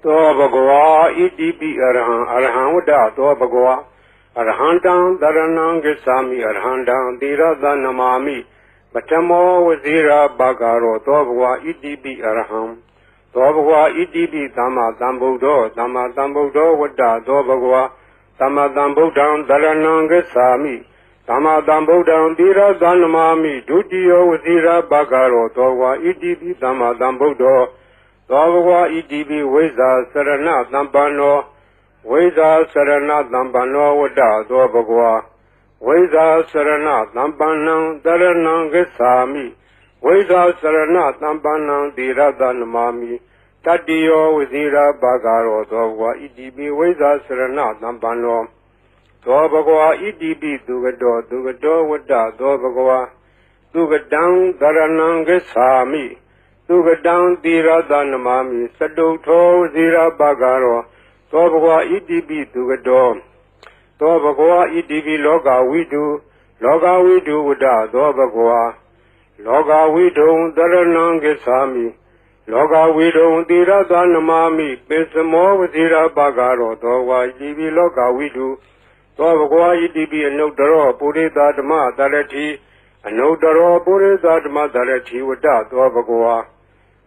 သောဘဂဝါဣတိပိအရဟံအရဟံဝတ္တသောဘဂဝါအရဟံတံတရဏံဂစ္ဆာမိအရဟံတံသီရသနမာမိပထမောဝဇိရာဘာဂရောသောဘဂဝါဣတိပိအရဟံသောဘဂဝါဣတိပိသမ္မာသမ္ဗုဒ္ဓောသမ္မာသမ္ဗုဒ္ဓောဝတ္တသောဘဂဝါသမ္မာသမ္ဗုဒ္ဓံတရဏံဂစ္ဆာမိသမ္မာသမ္ဗုဒ္ဓံသီရသနမာမိဒုတိယဝဇိရာဘာဂရောသောဘဂဝါဣတိပိသမ္မာသမ္ဗုဒ္ဓောသောဘဂဝါဣတိပိဝိဇ္ဇာစရဏသမ္ပန္နောဝိဇ္ဇာစရဏသမ္ပန္နောဝတ္တသောဘဂဝါဝိဇ္ဇာစရဏသမ္ပန္နံတရဏံဂစ္ဆာမိဝိဇ္ဇာစရဏသမ္ပန္နံသီရသနမာမိတတ္တိယောဝဇိရာဘာဂရောသောဘဂဝါဣတိပိဝိဇ္ဇာစရဏသမ္ပန္နောသောဘဂဝါဣတိပိသူကတောဝတ္တသောဘဂဝါသူကတံတရဏံဂစ္ဆာမိသူကတံသီရသနမာမိစတုထောဝဇိရာဘာဂရောသောဘဂဝါဣတိပိသူကတောသောဘဂဝါဣတိပိလောကဝိတုဝတ္တသောဘဂဝါလောကဝိတုံတရဏံဂစ္ဆာမိလောကဝိတုံသီရသနမာမိပိစမောဝဇိရာဘာဂရောသောဘဂဝါဣတိပိလောကဝိတုသောဘဂဝါဣတိပိအနုတ္တရောပုရိသဓမ္မတရတိအနုတ္တရောပုရိသဓမ္မတရတိဝတ္တသောဘဂဝါ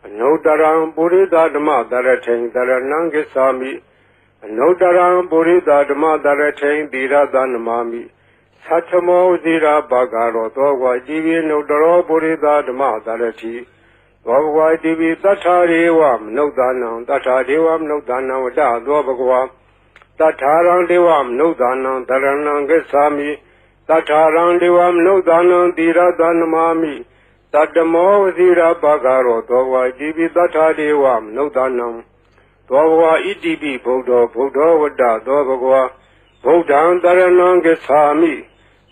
အနုတ္တရံပုရိသဓမ္မတရထိန်တရဏံဂစ္ဆာမိအနုတ္တရံပုရိသဓမ္မတရထိန်သီရသနမာမိသတ္ထမောဝဇိရာဘာဂရောသောဘဂဝါဣတိပိအနုတ္တရောပုရိသဓမ္မတရတိသောဘဂဝါဣတိပိသတ္ထာရေဝမနုဿာနံသတ္ထာဒေဝမနုဿာနံဝတ္တသောဘဂဝါတထာရံဒေဝမနုဿာနံတရဏံဂစ္ဆာမိတထာရံဒေဝမနုဿာနံသီရသနမာမိတတ္တမောဝဇိရာဘာဂရောသောဘဂဝါဣတိပိတထာဒေဝမနုဿာနံသောဘဂဝါဣတိပိဗုဒ္ဓောဝတ္တသောဘဂဝါဗုဒ္ဓံတရဏံဂစ္ဆာမိ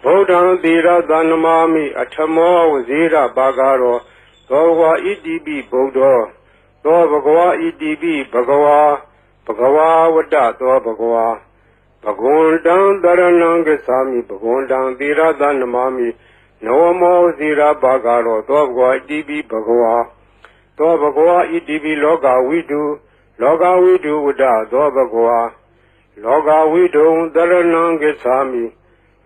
ဗုဒ္ဓံသီရသနမာမိအထမောဝဇိရာဘာဂရောသောဘဂဝါဣတိပိဗုဒ္ဓောသောဘဂဝါဣတိပိဘဂဝါဝတ္တသောဘဂဝါဘဂဝန္တံတရဏံဂစ္ဆာမိဘဂဝန္တံသီရသနမာမိနောမောဇိရာဘာဂရောသောဘဂဝါဣတိပိဘဂဝါသောဘဂဝါဣတိပိလောကဝိတုဝတ္တသောဘဂဝါလောကဝိတုံတရဏံဂစ္ဆာမိ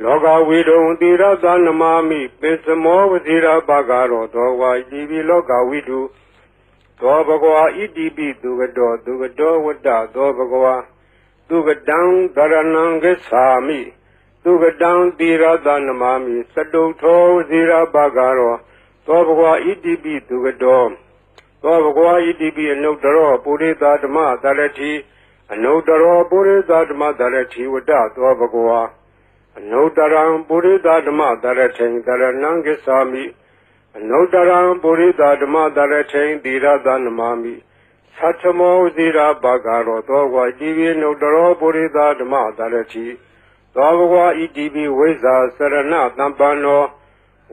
လောကဝိတုံသီရသနမာမိပိစမောဝဇိရာဘာဂရောသောဘဂဝါဣတိပိလောကဝိတုသောဘဂဝါဣတိပိသူကတောဝတ္တသောဘဂဝါသူကတံတရဏံဂစ္ဆာမိသူကတံသီရသနမာမိစတုထောဝဇိရာဘာဂရောသောဘဂဝါဣတိပိသူကတောသောဘဂဝါဣတိပိအနုတ္တရောပုရိသဓမ္မတရတိအနုတ္တရောပုရိသဓမ္မတရတိဝတ္တသောဘဂဝါအနုတ္တရံပုရိသဓမ္မတရထိန်တရဏံဂစ္ဆာမိအနုတ္တရံပုရိသဓမ္မတရထိန်သီရသနမာမိသတ္ထမောဝဇိရာဘာဂရောသောဘဂဝါဣတိပိအနုတ္တရောပုရိသဓမ္မတရတိသောဘဂဝါဣတိပိဝိဇ္ဇာစရဏသမ္ပန္နော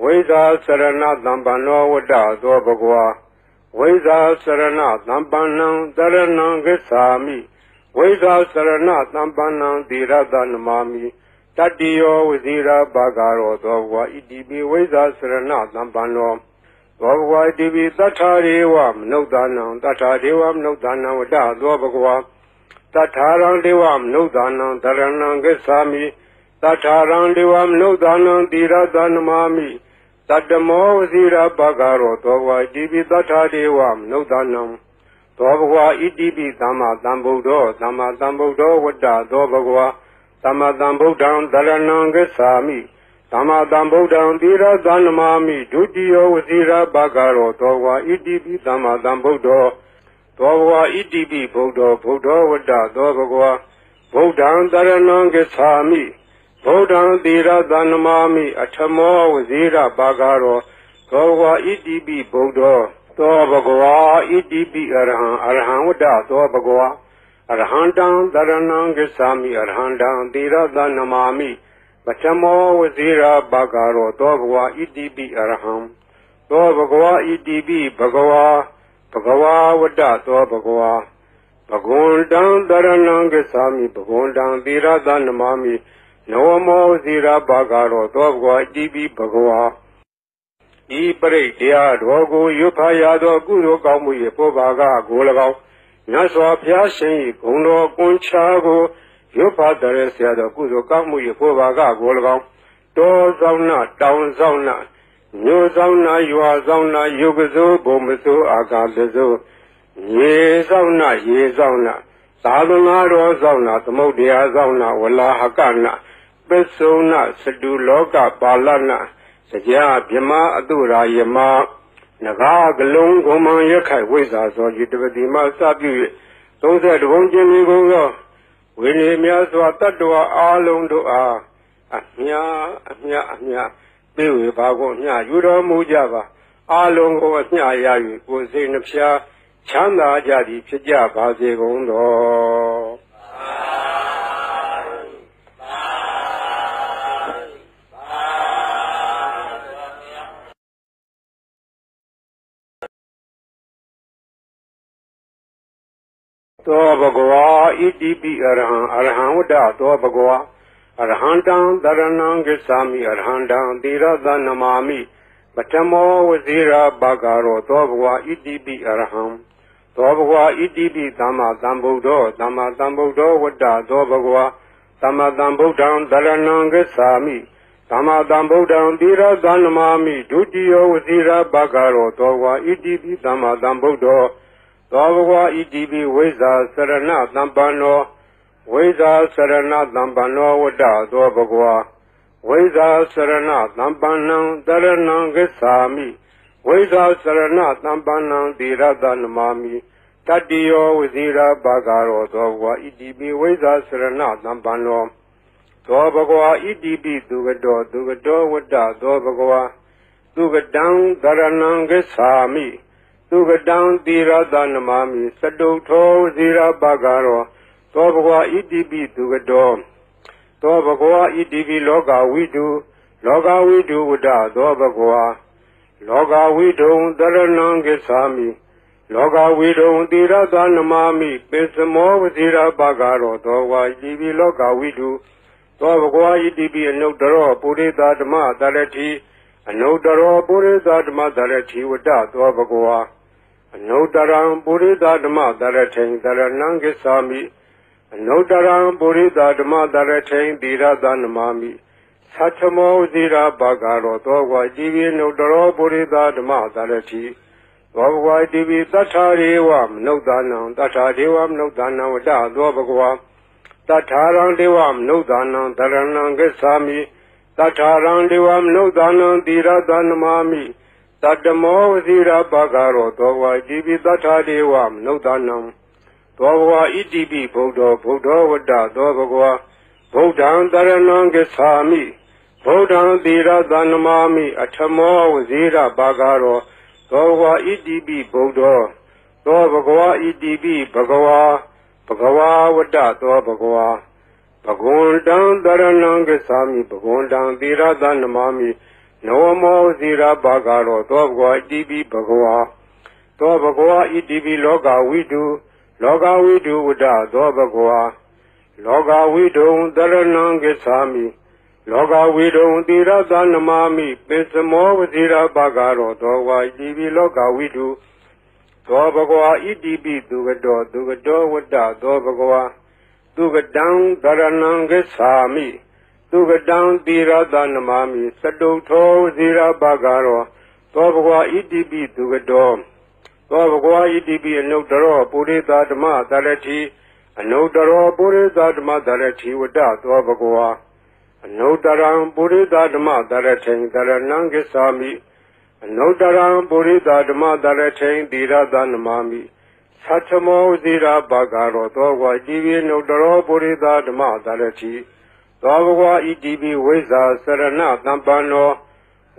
ဝိဇ္ဇာစရဏသမ္ပန္နောဝတ္တသောဘဂဝါဝိဇ္ဇာစရဏသမ္ပန္နံတရဏံဂစ္ဆာမိဝိဇ္ဇာစရဏသမ္ပန္နံသီရသနမာမိတတ္တိယောဝဇိရာဘာဂရောသောဘဂဝါဣတိပိဝိဇ္ဇာစရဏသမ္ပန္နောသောဘဂဝါဣတိပိသတ္ထာရေဝမနုဿာနံသတ္ထာဒေဝမနုဿာနံဝတ္တသောဘဂဝါတထာရံဒေဝမနုဿာနံတရဏံဂစ္ဆာမိတထာရံဒေဝမနုဿာနံသီရသနမာမိတတ္တမောဝဇိရာဘာဂရောသောဘဂဝါဣတိပိတထာဒေဝမနုဿာနံသောဘဂဝါဣတိပိသမ္မာသမ္ဗုဒ္ဓောဝတ္တသောဘဂဝါသမ္မာသမ္ဗုဒ္ဓံတရဏံဂစ္ဆာမိသမ္မာသမ္ဗုဒ္ဓံသီရသနမာမိဒုတိယဝဇိရာဘာဂရောသောဘဂဝါဣတိပိသမ္မာသမ္ဗုဒ္ဓောသောဘဂဝါဣတိပိဗုဒ္ဓောဝတ္တသောဘဂဝါဗုဒ္ဓံတရဏံဂစ္ဆာမိဗုဒ္ဓံသီရသနမာမိအထမောဝဇိရာဘာဂရောသောဘဂဝါဣတိပိဗုဒ္ဓောသောဘဂဝါဣတိပိအရဟံဝတ္တသောဘဂဝါအရဟံတံတရဏံဂစ္ဆာမိအရဟံတံသီရသနမာမိပထမောဝဇိရာဘာဂရောသောဘဂဝါဣတိပိအရဟံသောဘဂဝါဣတိပိဘဂဝါဝတ္တသောဘဂဝါဘဂဝန္တံတရဏံဂစ္ဆာမိဘဂဝန္တံသီရသနမာမိနောမောဝဇိရာဘာဂရောသောဘဂဝါဣတိပိဘဂဝါဤပရိတရားတော်ကိုရွတ်ဖာရသောကုသိုလ်ကောင်းမှု၏ပေါ်ပါကကို၎င်း မြတ်စွာဘုရားရှင်၏ဂုဏ်တော်ကွန်ချာကိုရုပ်ပါတရဆရာတော်ကုသိုလ်ကောင်းမှု၏ဖို့ပါကကို၎င်းတောဆောင်နာတောင်ဆောင်နာမြို့ဆောင်နာရွာဆောင်နာယုတ်ကစိုးဘုံမစိုးအာကာသစိုးရေဆောင်နာရေဆောင်နာသာသနာတော်ဆောင်နာသမုဒ္ဒရာဆောင်နာဝလာဟကနာပစ္စုနာစတုလောကပါဠနာစကြာဗြဟ္မာအတုရာယမနဂါကလုံးဂုံမံရခိုင်ဝိဇ္ဇာသောจิตပတိမစပြု၍32ဘုံကျင်ဒီကုန်သောဝိနည်းများစွာတတ္တဝါအားလုံးတို့အားအမြပေးဝေပါကုန်မျှယူတော်မူကြပါအားလုံးကိုအမျှရ၍ကိုယ်စိတ်နှဖျားချမ်းသာကြသည်ဖြစ်ကြပါစေကုန်သောသောဘဂဝါဣတိပိအရဟံဝတ္တသောဘဂဝါအရဟံတံတရဏံဂစ္ဆာမိအရဟံတံသီရသနမာမိပထမောဝဇိရာဘာဂရောသောဘဂဝါဣတိပိအရဟံသောဘဂဝါဣတိပိသမ္မာသမ္ဗုဒ္ဓောသမ္မာသမ္ဗုဒ္ဓောဝတ္တသောဘဂဝါသမ္မာသမ္ဗုဒ္ဓံတရဏံဂစ္ဆာမိသမ္မာသမ္ဗုဒ္ဓံသီရသနမာမိဒုတိယဝဇိရာဘာဂရောသောဘဂဝါဣတိပိသမ္မာသမ္ဗုဒ္ဓောသောဘဂဝါဣတိပိဝိဇ္ဇာစရဏသမ္ပန္နောဝိဇ္ဇာစရဏသမ္ပန္နောဝတ္တသောဘဂဝါဝိဇ္ဇာစရဏသမ္ပန္နံတရဏံဂစ္ဆာမိဝိဇ္ဇာစရဏသမ္ပန္နံသီရသနမာမိတတ္တိယောဝဇိရာဘာဂရောသောဘဂဝါဣတိပိဝိဇ္ဇာစရဏသမ္ပန္နောသောဘဂဝါဣတိပိသူကတောဝတ္တသောဘဂဝါသူကတံတရဏံဂစ္ဆာမိသူကတံသီရသနမာမိစတုထောဝဇိရာဘာဂရောသောဘဂဝါဣတိပိသူကတောသောဘဂဝါဣတိပိလောကဝိတုဝတ္တသောဘဂဝါလောကဝိတုံတရဏံဂစ္ဆာမိလောကဝိတုံသီရသနမာမိပိစမောဝဇိရာဘာဂရောသောဘဂဝါဣတိပိလောကဝိတုသောဘဂဝါဣတိပိအနုတ္တရောပုရိသဓမ္မတရတိအနုတ္တရောပုရိသဓမ္မတရတိဝတ္တသောဘဂဝါအနုတ္တရံပုရိသဓမ္မတရထိန်တရဏံဂစ္ဆာမိအနုတ္တရံပုရိသဓမ္မတရထိန်သီရသနမာမိသတ္ထမောဇိရာဘာဂရောသောဘဂဝါဣတိပိအနုတ္တရောပုရိသဓမ္မတရတိသောဘဂဝါဣတိပိသတ္ထာရေဝမနုဿာနံသတ္ထာဒေဝမနုဿာနံဝတ္တသောဘဂဝါသတ္ထာရံဒေဝမနုဿာနံတရဏံဂစ္ဆာမိသတ္ထာရံဒေဝမနုဿာနံသီရသနမာမိတတ္တမောဝဇိရာဘာဂရောသောဘဂဝါဣတိပိသတ္ထာဒေဝမနုဿာနံသောဘဂဝါဣတိပိဗုဒ္ဓောဝတ္တသောဘဂဝါဗုဒ္ဓံတရဏံဂစ္ဆာမိဗုဒ္ဓံသီရသနမာမိအထမောဝဇိရာဘာဂရောသောဘဂဝါဣတိပိဗုဒ္ဓောသောဘဂဝါဣတိပိဘဂဝါဝတ္တသောဘဂဝါဘဂဝန္တံတရဏံဂစ္ဆာမိဘဂဝန္တံသီရသနမာမိနောမောဇိရာဘာဂရောသောဘဂဝါဣတိပိဘဂဝါသောဘဂဝါဣတိပိလောကဝိတုဝတ္တသောဘဂဝါလောကဝိတုံတရဏံဂစ္ဆာမိလောကဝိတုံသီရသနမာမိပိစမောဝဇိရာဘာဂရောသောဘဂဝါဣတိပိလောကဝိတုသောဘဂဝါဣတိပိသူကတောဝတ္တသောဘဂဝါသူကတံတရဏံဂစ္ဆာမိသူကတံသီရသနမာမိစတုထောဝဇိရာဘာဂရောသောဘဂဝါဣတိပိသူကတောသောဘဂဝါဣတိပိအနုတ္တရောပုရိသဓမ္မတရတိအနုတ္တရောပုရိသဓမ္မတရတိဝတ္တသောဘဂဝါအနုတ္တရံပုရိသဓမ္မတရထိန်တရဏံဂစ္ဆာမိအနုတ္တရံပုရိသဓမ္မတရထိန်သီရသနမာမိသတ္ထမောဇိရာဘာဂရောသောဘဂဝါဣတိပိအနုတ္တရောပုရိသဓမ္မတရတိသောဘဂဝါဣတိပိဝိဇ္ဇာစရဏသမ္ပန္နော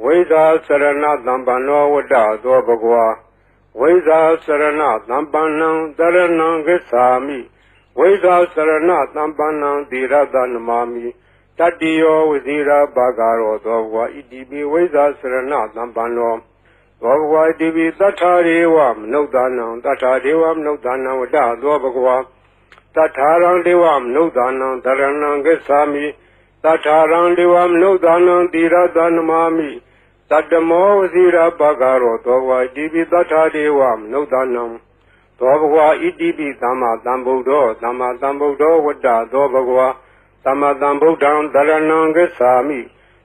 ဝိဇ္ဇာစရဏသမ္ပန္နောဝတ္တသောဘဂဝါဝိဇ္ဇာစရဏသမ္ပန္နံတရဏံဂစ္ဆာမိဝိဇ္ဇာစရဏသမ္ပန္နံသီရသနမာမိတတ္တိယောဝဇိရာဘာဂရောသောဘဂဝါဣတိပိဝိဇ္ဇာစရဏသမ္ပန္နောသောဘဂဝါဣတိပိသတ္ထာရေဝမနုဿာနံသတ္ထာဒေဝမနုဿာနံဝတ္တသောဘဂဝါသတ္ထာရံဒေဝမနုဿာနံတရဏံဂစ္ဆာမိသတ္ထာရံဒေဝမနုဿာနံသီရသနမာမိတတ္တမောဝဇိရာဘာဂရောသောဘဂဝါဣတိပိသတ္ထာဒေဝမနုဿာနံ သောဘဂဝါဣတိပိသမ္မာသမ္ဗုဒ္ဓောသမ္မာသမ္ဗုဒ္ဓောဝတ္တသောဘဂဝါသမ္မာသမ္ဗုဒ္ဓံသရဏံဂစ္ဆာမိ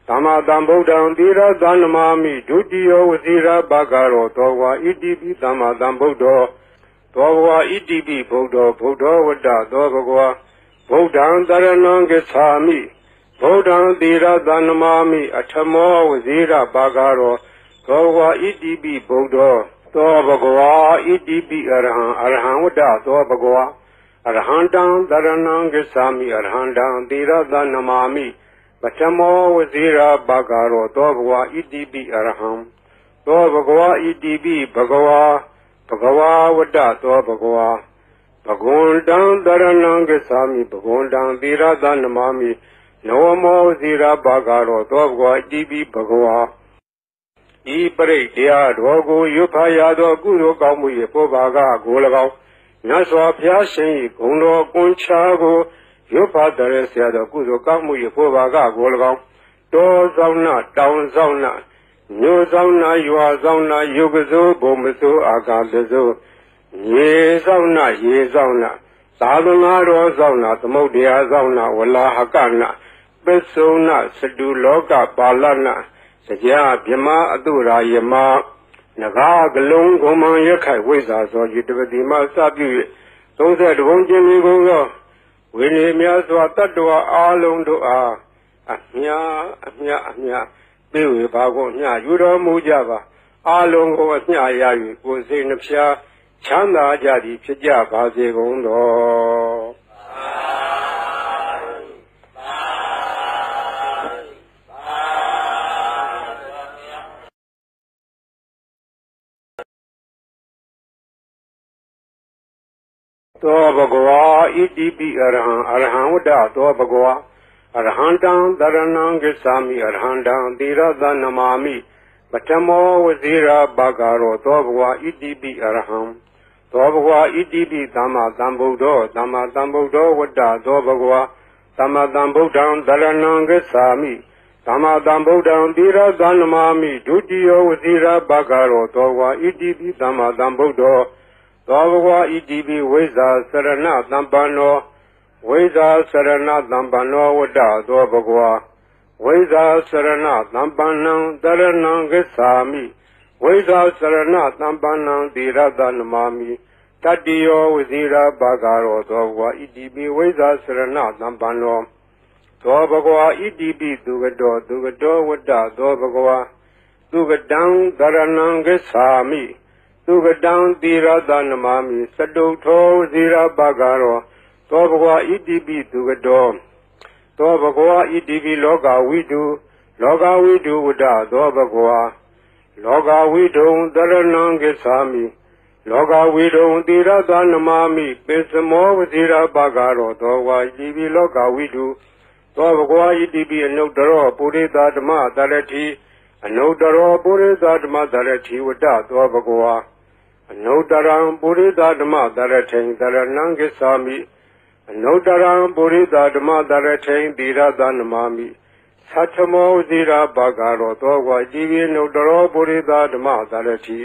သမ္မာသမ္ဗုဒ္ဓံသီရသနမာမိဒုတိယောဝစီရဘဂရောသောဘဂဝါဣတိပိသမ္မာသမ္ဗုဒ္ဓောသောဘဂဝါဣတိပိဗုဒ္ဓောဗုဒ္ဓောဝတ္တသောဘဂဝါဗုဒ္ဓံသရဏံဂစ္ဆာမိဗုဒ္ဓံသီရသနမာမိအထမောဝစီရဘဂရောသောဘဂဝါဣတိပိဗုဒ္ဓောသောဘဂဝါဣတိပိအရဟံအရဟံဝတ္တသောဘဂဝါအရဟံတံသရဏံဂစ္ဆာမိအရဟံတံသီရသနမာမိပထမောဝစီရဘဂရောသောဘဂဝါဣတိပိအရဟံသောဘဂဝါဣတိပိဘဂဝါဘဂဝါဝတ္တသောဘဂဝါဘဂဝန္တံသရဏံဂစ္ဆာမိဘဂဝန္တံသီရသနမာမိနောမောဝစီရဘဂရောသောဘဂဝါဣတိပိဘဂဝါဤပရိတရားတော်ကိုရွတ်ဖတ်ရသောကုသိုလ်ကောင်းမှု၏ပုဗ္ဗာကကို၎င်းမြတ်စွာဘုရားရှင်၏ဂုဏ်တော်ကွန်ချာကိုရွတ်ဖတ်တဲ့ဆရာတော်ကုသိုလ်ကောင်းမှု၏ပုဗ္ဗာကကို၎င်းတောဆောင်နာတောင်ဆောင်နာမြို့ဆောင်နာရွာဆောင်နာယုတ်ကစိုးဘုံမစိုးအာကာသစိုးရေဆောင်နာရေဆောင်နာသာသနာတော်ဆောင်နာသမုဒ္ဒရာဆောင်နာဝလာဟကနာပစ္စုနာစတုလောကပါဠနာစကြာဗြဟ္မာအတုရာယမနဂါကလုံးဂုံမံရခိုက်ဝိဇ္ဇာသောယတပတိမစပြု၍32ဘုံကျင်ဒီကုန်သောဝိနည်းများစွာတတ္တဝါအာလုံးတို့အားအမြပေးဝေပါကုန်ညယူတော်မူကြပါအာလုံးကိုအမျှရ၍ကိုယ်စိတ်နှဖျားချမ်းသာကြသည်ဖြစ်ကြပါစေကုန်တော်သောဘဂဝါဣတိပိအရဟံအရဟံဝတ္တသောဘဂဝါအရဟံတံသရဏံဂစ္ဆာမိအရဟံတံသီရသနမာမိပထမောဝစီရဘဂရောသောဘဂဝါဣတိပိအရဟံသောဘဂဝါဣတိပိသမ္မာသမ္ဗုဒ္ဓောသမ္မာသမ္ဗုဒ္ဓောဝတ္တသောဘဂဝါသမ္မာသမ္ဗုဒ္ဓံသရဏံဂစ္ဆာမိသမ္မာသမ္ဗုဒ္ဓံသီရသနမာမိဒုတိယောဝစီရဘဂရောသောဘဂဝါဣတိပိသမ္မာသမ္ဗုဒ္ဓောသောဘဂဝါဣတိပိဝိဇ္ဇာစရဏသမ္ပန္နောဝိဇ္ဇာစရဏသမ္ပန္နောဝတ္တသောဘဂဝါဝိဇ္ဇာစရဏသမ္ပန္နံတရဏံဂစ္ဆာမိဝိဇ္ဇာစရဏသမ္ပန္နံသီရသနမာမိတတ္တိယောဝစီရဘဂရောသောဘဂဝါဣတိပိဝိဇ္ဇာစရဏသမ္ပန္နောသောဘဂဝါဣတိပိသူကတောဝတ္တသောဘဂဝါသူကတံတရဏံဂစ္ဆာမိသူကတံသီရသနမာမိစတုထောဝစီရဘဂရောသောဘဂဝါဣတိပိသူကတောသောဘဂဝါဣတိပိလောကဝိတုဝတ္တသောဘဂဝါလောကဝိတုံတရဏံဂစ္ဆာမိလောကဝိတုံသီရသနမာမိပိစမောဝစီရဘဂရောသောဘဂဝါဣတိပိလောကဝိတုသောဘဂဝါဣတိပိအနုတ္တရောပုရိသဓမ္မတရတိအနုတ္တရောပုရိသဓမ္မတရတိဝတ္တသောဘဂဝါအနုတ္တရံပုရိသဓမ္မတရထိန်တရဏံဂစ္ဆာမိအနုတ္တရံပုရိသဓမ္မတရထိန်သီရသနမာမိသတ္ထမောဝစီရဘဂရောသောဘဂဝါဣတိပိအနုတ္တရောပုရိသဓမ္မတရတိ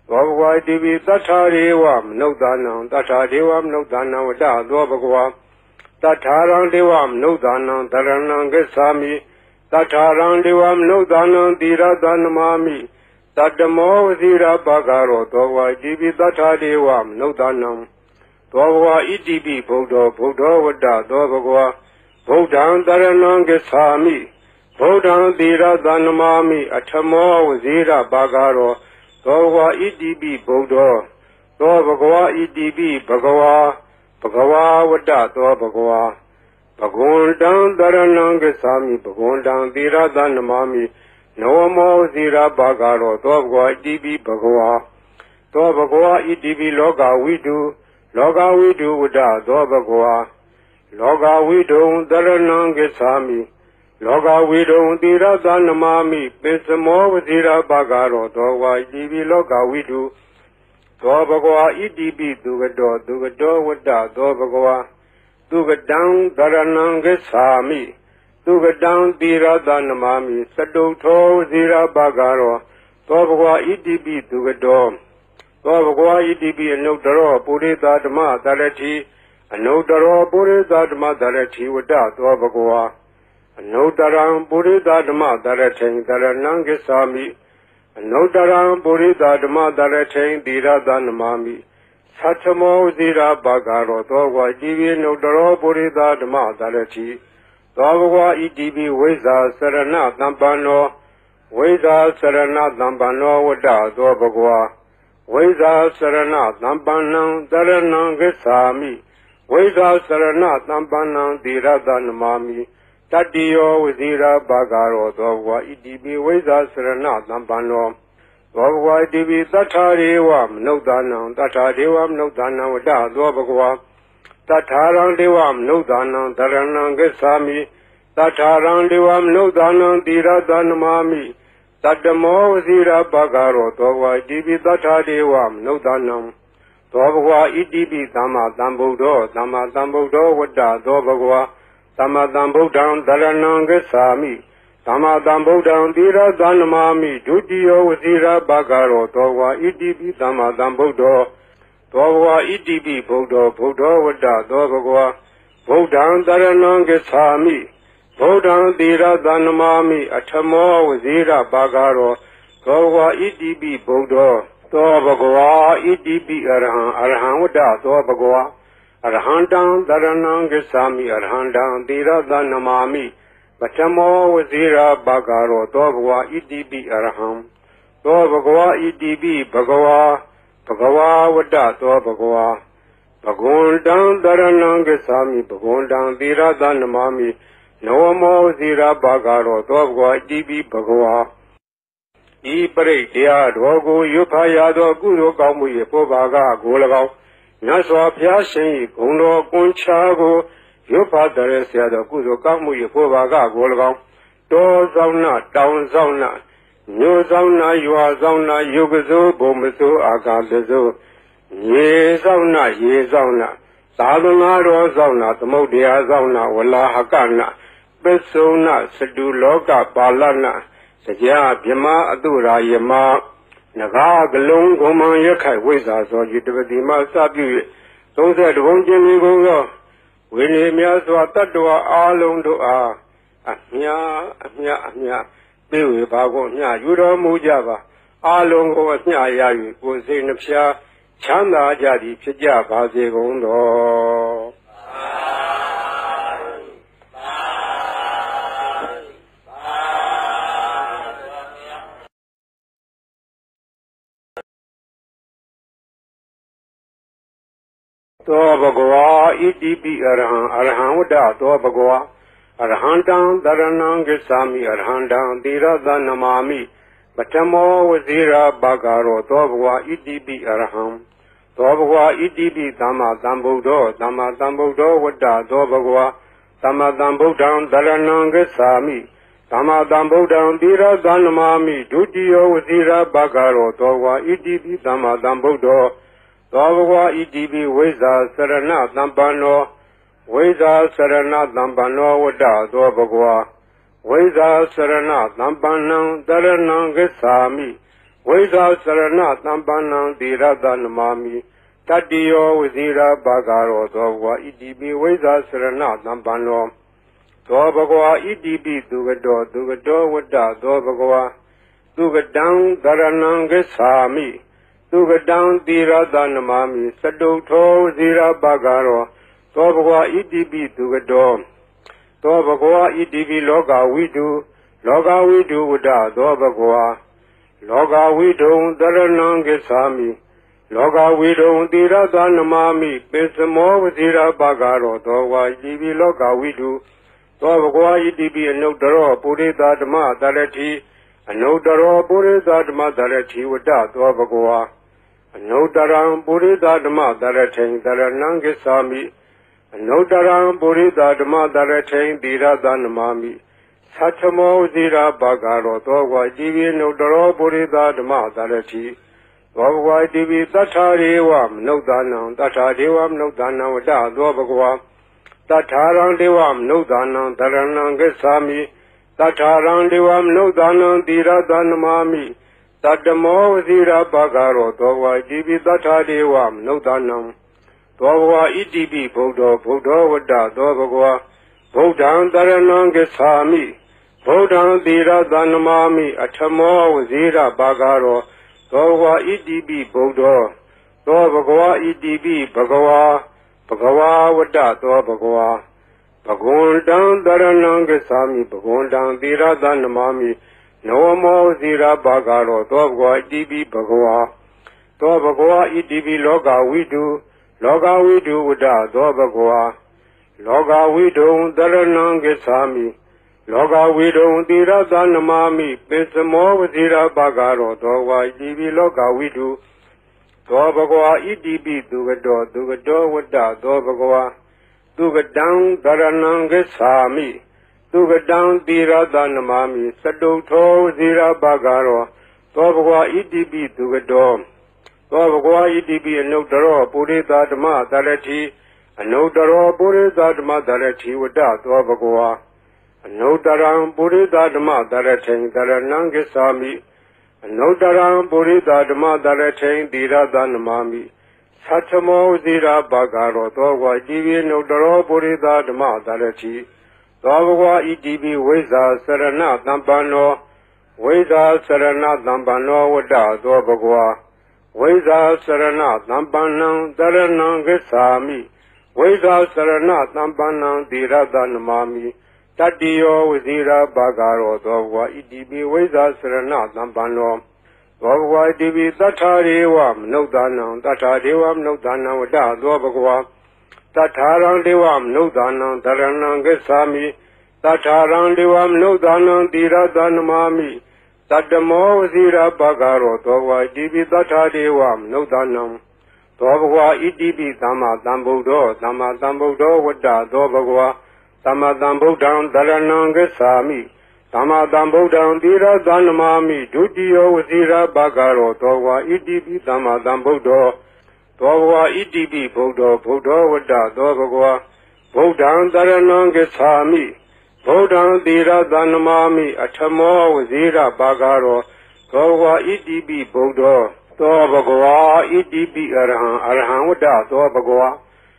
သောဘဂဝါဣတိပိသတ္ထာရေဝမနုဿာနံသတ္ထာဒေဝမနုဿာနံဝတ္တသောဘဂဝါသတ္ထာရံဒေဝမနုဿာနံတရဏံဂစ္ဆာမိသတ္ထာရံဒေဝမနုဿာနံသီရသနမာမိတတ္တမောဝစီရဘဂရောသောဘဂဝါဣတိပိသတ္ထာဒေဝမနုဿာနံသောဘဂဝါဣတိပိဗုဒ္ဓောဝတ္တသောဘဂဝါဗုဒ္ဓံတရဏံဂစ္ဆာမိဗုဒ္ဓံသီရသနမာမိအထမောဝစီရဘဂရောသောဘဂဝါဣတိပိဗုဒ္ဓောသောဘဂဝါဣတိပိဘဂဝါဝတ္တသောဘဂဝါဘဂဝန္တံတရဏံဂစ္ဆာမိဘဂဝန္တံသီရသနမာမိနောမောဇိရဘဂရောသောဘဂဝါဣတိပိဘဂဝါသောဘဂဝါဣတိပိလောကဝိတုဝတ္တသောဘဂဝါလောကဝိတုံတရဏံဂစ္ဆာမိလောကဝိတုံသီရသနမာမိပိစမောဝဇိရဘဂရောသောဘဂဝါဣတိပိလောကဝိတုသောဘဂဝါဣတိပိသူကတောဝတ္တသောဘဂဝါသူကတံတရဏံဂစ္ဆာမိသူကတံသီရသနမာမိစတုထောဝစီရဘဂရောသောဘဂဝါဣတိပိသူကတော သောဘဂဝါဣတိပိအနုတ္တရောပုရိသဓမ္မသရတိအနုတ္တရောပုရိသဓမ္မသရတိဝတ္တသောဘဂဝါအနုတ္တရံပုရိသဓမ္မသရထိန်တရဏံဂစ္ဆာမိအနုတ္တရံပုရိသဓမ္မသရထိန်သီရသနမာမိသတ္ထမောဇိရာဘာဂရောသောဘဂဝါဣတိပိအနုတ္တရောပုရိသဓမ္မသရတိသောဘဂဝါဣတိပိဝိဇ္ဇာစရဏသံပန္နောဝိဇ္ဇာစရဏသံပန္နောဝတ္တသောဘဂဝါဝိဇ္ဇာစရဏသံပန္နံတရဏံဂစ္ဆာမိဝိဇ္ဇာစရဏသံပန္နံသီရသနမာမိတတ္တိယောဝဇိရာဘာဂရောသောဘဂဝါဣတိပိဝိဇ္ဇာစရဏသံပန္နောသောဘဂဝါဣတိပိသတ္ထာရေဝမနုဿာနံတတ္ထာဒေဝမနုဿာနံဝတ္တသောဘဂဝါတတ္ထာရံဒေဝမနုဿာနံတရဏံဂစ္ဆာမိတတ္ထာရံဒေဝမနုဿာနံသီရသနမာမိတတ္တမောဝဇိရာဘာဂရောသောဘဂဝါဣတိပိတတ္ထာဒေဝမနုဿာနံသောဘဂဝါဣတိပိသမ္မာသမ္ဗုဒ္ဓောသမ္မာသမ္ဗုဒ္ဓောဝတ္တသောဘဂဝါသမ္မာသမ္ဗုဒ္ဓံတရဏံဂစ္ဆာမိသမ္မာသမ္ဗုဒ္ဓံသီရသနမာမိဒုတိယောဝဇိရာဘာဂရောသောဘဂဝါဣတိပိသမ္မာသမ္ဗုဒ္ဓောသောဘဂဝါဣတိပိဗုဒ္ဓောဗုဒ္ဓောဝတ္တသောဘဂဝါဗုဒ္ဓံတရဏံဂစ္ဆာမိဗုဒ္ဓံသီရသနမာမိအထမောဝဇိရာဘာဂရောသောဘဂဝါဣတိပိဗုဒ္ဓောသောဘဂဝါဣတိပိအရဟံအရဟံဝတ္တသောဘဂဝါအရဟံတံတရဏံဂစ္ဆာမိအရဟံတံသီရသနမာမိပထမောဝဇိရာဘာဂရောသောဘဂဝါဣတိပိအရဟံသောဘဂဝါဣတိပိဘဂဝါဘဂဝါဝတ္တသောဘဂဝါဘဂဝန္တံတရဏံဂစ္ဆာမိဘဂဝန္တံသီရသနမာမိနဝမောဇိရာဘာဂရောသောဘဂဝါဣတိပိဘဂဝါဤပရိတ်တရားတော်ကိုရွတ်ဖတ်ရသောကုသိုလ်ကောင်းမှု၏ပုဗ္ဗာကကို၎င်းမြတ်စွာဘုရားရှင်၏ဂုဏ်တော်ကွန်ချာကိုရွတ်ဖတ်တဲ့ဆရာတော်ကုသိုလ်ကောင်းမှု၏ပုဗ္ဗာကကို၎င်းတောဆောင်နာတောင်ဆောင်နာမြို့ဆောင်နာရွာဆောင်နာယုတ်ကစိုးဘုံမစိုးအာကာသစိုးရေဆောင်နာရေဆောင်နာသာသနာတော်ဆောင်နာသမုဒ္ဒရာဆောင်နာဝလာဟကနာပစ္စုနာစတုလောကပါဠနာတရားဗြဟ္မာအတုရာယမနဂါကလုံးဂုံမံရခိုက်ဝိဇ္ဇာသောယတပတိမစပြု၍32ဘုံကျင်လေးကုန်သောဝိနည်းများစွာတတ္တဝါအာလုံးတို့အားအမြပေးဝေပါကုန်အမြယူတော်မူကြပါအာလုံးကိုအမြရ၍ကိုယ်စိတ်နှဖျားချမ်းသာကြသည်ဖြစ်ကြပါစေကုန်သောသောဘဂဝါဣတိပိအရဟံအရဟံဝတ္တသောဘဂဝါအရဟံတံတရဏံဂစ္ဆာမိအရဟံတံသီရသနမာမိပထမောဝဇိရာဘာဂရောသောဘဂဝါဣတိပိအရဟံသောဘဂဝါဣတိပိသမ္မာသမ္ဗုဒ္ဓောသမ္မာသမ္ဗုဒ္ဓောဝတ္တသောဘဂဝါသမ္မာသမ္ဗုဒ္ဓံတရဏံဂစ္ဆာမိသမ္မာသမ္ဗုဒ္ဓံသီရသနမာမိဒုတိယောဝဇိရာဘာဂရောသောဘဂဝါဣတိပိသမ္မာသမ္ဗုဒ္ဓောသောဘဂဝါဣတိပိဝိဇ္ဇာစရဏသံပန္နောဝိဇ္ဇာစရဏသံပန္နောဝတ္တသောဘဂဝါဝိဇ္ဇာစရဏသံပန္နံတရဏံဂစ္ဆာမိဝိဇ္ဇာစရဏသံပန္နံသီရသနမာမိတတ္တိယောဝဇိရာဘာဂရောသောဘဂဝါဣတိပိဝိဇ္ဇာစရဏသံပန္နောသောဘဂဝါဣတိပိသူကတောဝတ္တသောဘဂဝါသူကတံတရဏံဂစ္ဆာမိသူကတံသီရသနမာမိစတုထောဝဇိရာဘာဂရောသောဘဂဝါဣတိပိသူကတောသောဘဂဝါဣတိပိလောကဝိတုဝတ္တသောဘဂဝါလောကဝိတုံတရဏံဂစ္ဆာမိလောကဝိတုံသီရသနမာမိပိစမောဝဇိရာဘာဂရောသောဘဂဝါဣတိပိလောကဝိတုသောဘဂဝါဣတိပိအနုတ္တရောပုရိသဓမ္မတရတိအနုတ္တရောပုရိသဓမ္မတရတိဝတ္တသောဘဂဝါအနုတ္တရံပုရိသဓမ္မတရထိန်တရဏံဂစ္ဆာမိအနုတ္တရံပုရိသဓမ္မတရထိန်သီရသနမာမိသတ္ထမောဇိရာဘာဂရောသောဘဂဝါဣတိပိအနုတ္တရောပုရိသဓမ္မတရတိသောဘဂဝါဣတိပိတတ္ထာရေဝမနုဿာနံတတ္ထာဒေဝမနုဿာနံဝတ္တသောဘဂဝါတတ္ထာရံဒေဝမနုဿာနံတရဏံဂစ္ဆာမိတတ္ထာရံဒေဝမနုဿာနံသီရသနမာမိ Tatamoh Zira Bagaro, Dova Idibi Tata Dewam, no Danam, Dova Idibi Bodo, Bodo Wada, Dovagua, Bodan Daranangesami, Bodan Dira Danamami, Atamo Zira Bagaro, Dova Idibi Bodo, Dovagua Idibi Bagawa, Bagawa Wada, Dovagua, Bagundan Daranangesami, Bagundan Dira Danamami, No more Zira Bagaro, Dovagua Idibi Bagawa, Dovagua Idibi Loga we do Wada, Dovagua. Loga we don't Daranangesami, Loga we don't Dira Danamami, Pesamo Zira Bagaro, Dova Idibi Loga we do, Dovagua Idibi Dugado Wada, Dovagua, Dugadown Daranangesami, Dugadown Dira Danamami, Sadoto Zira Bagaro, Dovagua Idibi Dugado, Dovagua Idibi and no Daro, Purita Dama, Darati. No daro buri dadma darati wada dovagua. No daram buri dadma darating daranangesami. No daram buri dadma darating dira danmami. Satamo zira bagaro dogwa divi no daro buri dadma darati. Dovagua idibi weza sarana dambano. Weza sarana dambano wada dovagua. Weza sarana dambanang daranangesami. Veda Sarana Tampanang Dira Danamami Tadiyo Vizira Bagaro Dovwa Idibi Veda Sarana Tampano Dovwa Idibi Tatariwam No Danang Tatariwam No Danang Vada Dovagwa Tatarang Diwam No Danang Daranangesami Tatarang Diwam No Danang Dira Danamami Tadamo Vizira Bagaro Dovwa Idibi Tatariwam No Danang Dovagua Idibi Dama Dambudo Wada Dovagua Dama Dambudan Daranangesami Dama Dambudan Dira Danamami Dudio Zira Bagaro Dovagua Idibi Dama Dambudo Dovagua Idibi Bodo Wada Dovagua Bodan Daranangesami Bodan Dira Danamami Atamo Zira Bagaro Dovagua Idibi Bodo Dovagua Idibi Arhan Wada Dovagua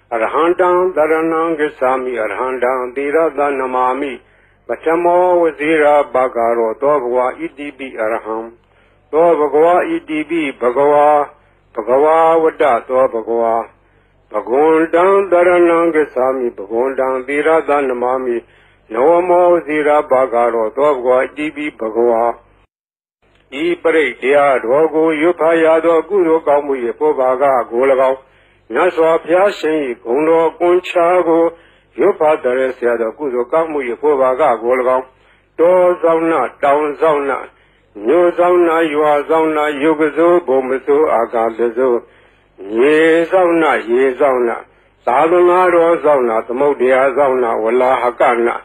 Arhandan Daranangesami Arhandan Dira Danamami Batamo Wazira Bagaro Dovagua Idibi Arham Dovagua Idibi Bagawa Wada Dovagua Bagundan Daranangesami Bagundan Dira Danamami Noamo Zira Bagaro Dovagua Idibi Bagawa E Pare Dia Dogo Yupayado Guru Gamuye Pobaga Golagao Naswa Piashin Guno Kunchago Yupa Daresia the Guru Gamuye Pobaga Golagao Do Zauna Down Zauna New Zauna Yua Zauna Yugazo Bomazo Agazazo Ye Zauna Saluna Ro Zauna Tamodia Zauna Wala Hakana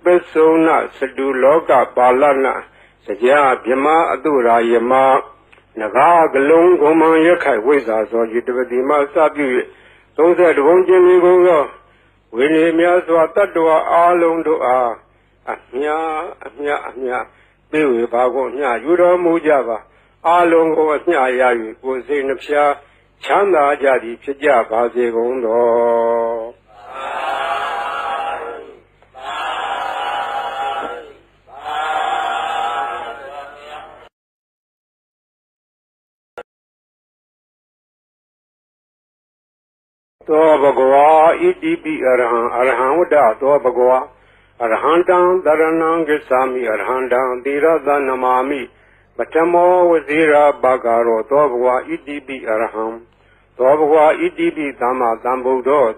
Besona Sadu Loga Balana Saja Bima Adura Yama Naga Galung Goman Yakai Wizard or Yudima Sabu. Those that won't Jimmy go. Winnie Miaswa Tatua Along to Amia Bill Bago Nya Yudo Mujava Along over Nya Yayu was in the Pia Chanda Jadi Pija Bazigondo. Dovagua Idibi Arhan Wada Dovagua Arhandan Daranangesami Arhandan Dira Danamami Batamo Wazira Bagaro Dovagua Idibi Arham Dovagua Idibi Dama Dambudo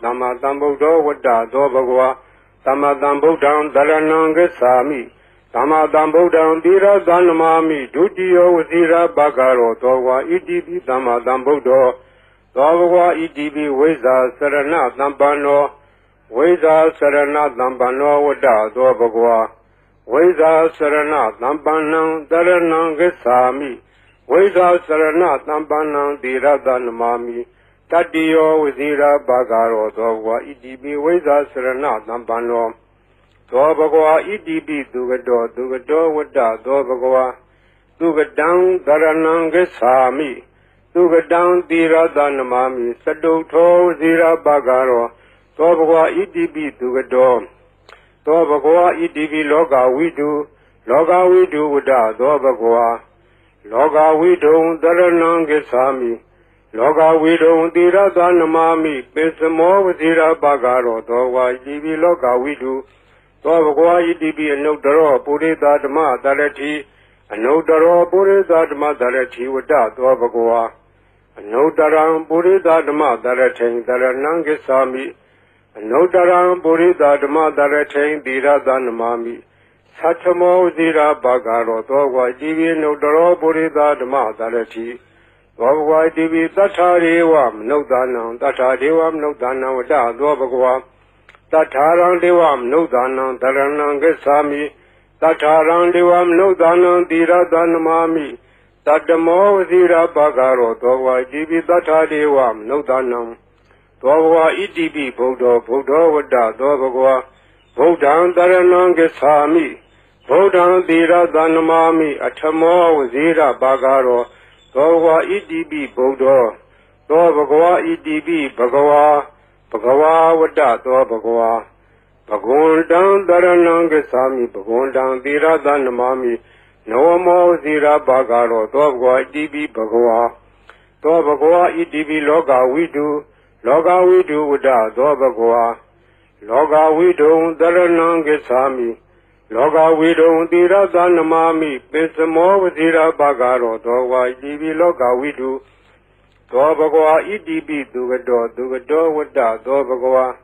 Wada Dovagua Dama Dambudan Daranangesami Dama Dambudan Dira Danamami Dudio Wazira Bagaro Dovagua Idibi Dama Dambudo Dovagua Idibi Weza Sarana Dambano Wada Dovagua Weza Sarana Dambanang Daranangesami Weza Sarana Dambanang Dira Danamami Tadio Wazira Bagaro Dovagua Idibi Weza Sarana Dambano Dovagua Idibi Dugado Wada Dovagua Dugadang Dharanang Gesami Dugadang Tirada Namami Saduto Zira Bagaro Tobagwa Idibi Dugado Tobagwa Idibi Loga Widu Wada Tobagwa Loga Widu Dharanang Gesami Loga Widu Tirada Namami Pesamo Zira Bagaro Tobagwa Idibi Loga Widu Tobagwa Idibi Anudaro Purida Dama Darati Anudaro Purida Dama Darati Wada Tobagwa Anudaram Purida Dama Darati Dharanang Gesami Anudaram Purida Dama Darati Tirada Namami Satamo Zira Bagaro Tobagwa Idibi Anudaro Purida Dama Darati Tobagwa Idibi Tatariwam Nudanam Tatariwam Nudanam Wada Tobagwa Tatarang Devam Nudanam Dharanang Gesami Tatarang Devam Nudanam Dhiradanamami Tatamo Zira Bagaro Tobagwa Idibi Tatadevam Nudanam Tobagwa Idibi Buddha Wada Tobagwa Buddham Dharanang Gesami Buddham Dhiradanamami Atamo Zira Bagaro Tobagwa Idibi Buddha Tobagwa Idibi Bhagawa Wada Tobagwa Bhagundam Dharanang Gesami Bhagundam Dhiradanamami Noamo Zira Bagaro Tobagwa Idibi Bhagawa Tobagwa Idibi Loga Widu Wada Tobagwa Loga Widu Dharanang Gesami Loga Widu Dhiradanamami Pesamo Zira Bagaro Tobagwa Idibi Loga Widu Tobagwa Idibi Dugado Wada Tobagwa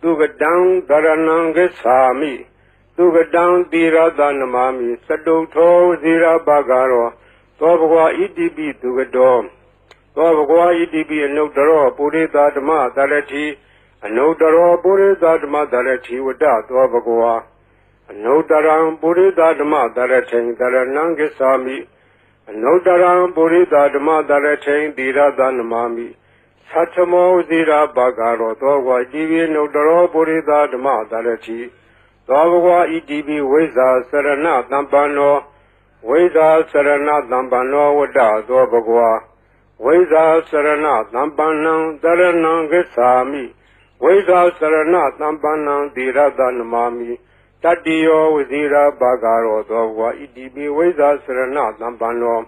Dugadang Dharanang Gesami Dugadang Dhiradanamami Saduto Zira Bagaro Tobagwa Idibi Dugado Tobagwa Idibi Anudaro Purida Dama Darati Anudaro Purida Dama Darati Wada Tobagwa Anudaram Purida Dama Darati Dharanang Gesami Anudaram Purida Dama Darati Dhiradanamami Satamo Zira Bagaro Tobagwa Idibi Anudaro Purida Dama Darati Tobagwa Idibi Veza Sarana Dambano Wada Tobagwa Veza Sarana Dambanang Dharanang Gesami Veza Sarana Dambanang Dhiradanamami Tadiyo Zira Bagaro Tobagwa Idibi Veza Sarana Dambano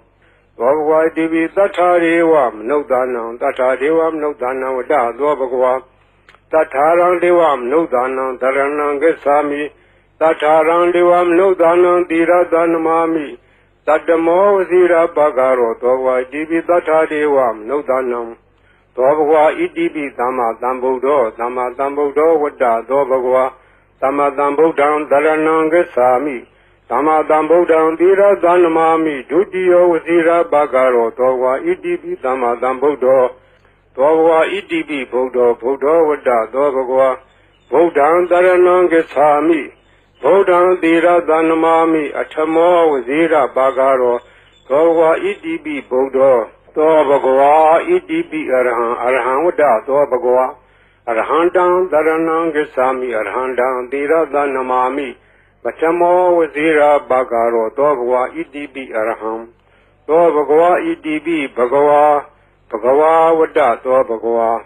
Tobagwa Idibi Tatarevam Nudanam Wada Tobagwa Tatarang Devam Nudanam Dharanang Gesami Tatarang Devam Nudanam Dhiradanamami Tatamo Zira Bagaro Tobagwa Idibi Tatarevam Nudanam Tobagwa Idibi Dhamma Dhambuddho Wada Tobagwa Dhamma Dhambuddham Dharanang Gesami Dhamma Dhambuddham Dhiradanamami Dutiyo Zira Bagaro Tobagwa Idibi Dhamma Dhambuddho Tobagwa Idibi Buddha Wada Tobagwa Buddham Dharanang Gesami Buddham Dhiradanamami Atamo Zira Bagaro Tobagwa Idibi Buddha Tobagwa Idibi Arhan Wada Tobagwa Arhandam Dharanang Gesami Arhandam Dhiradanamami Atamo Zira Bagaro Tobagwa Idibi Arham Tobagwa Idibi Bhagawa Wada Tobagwa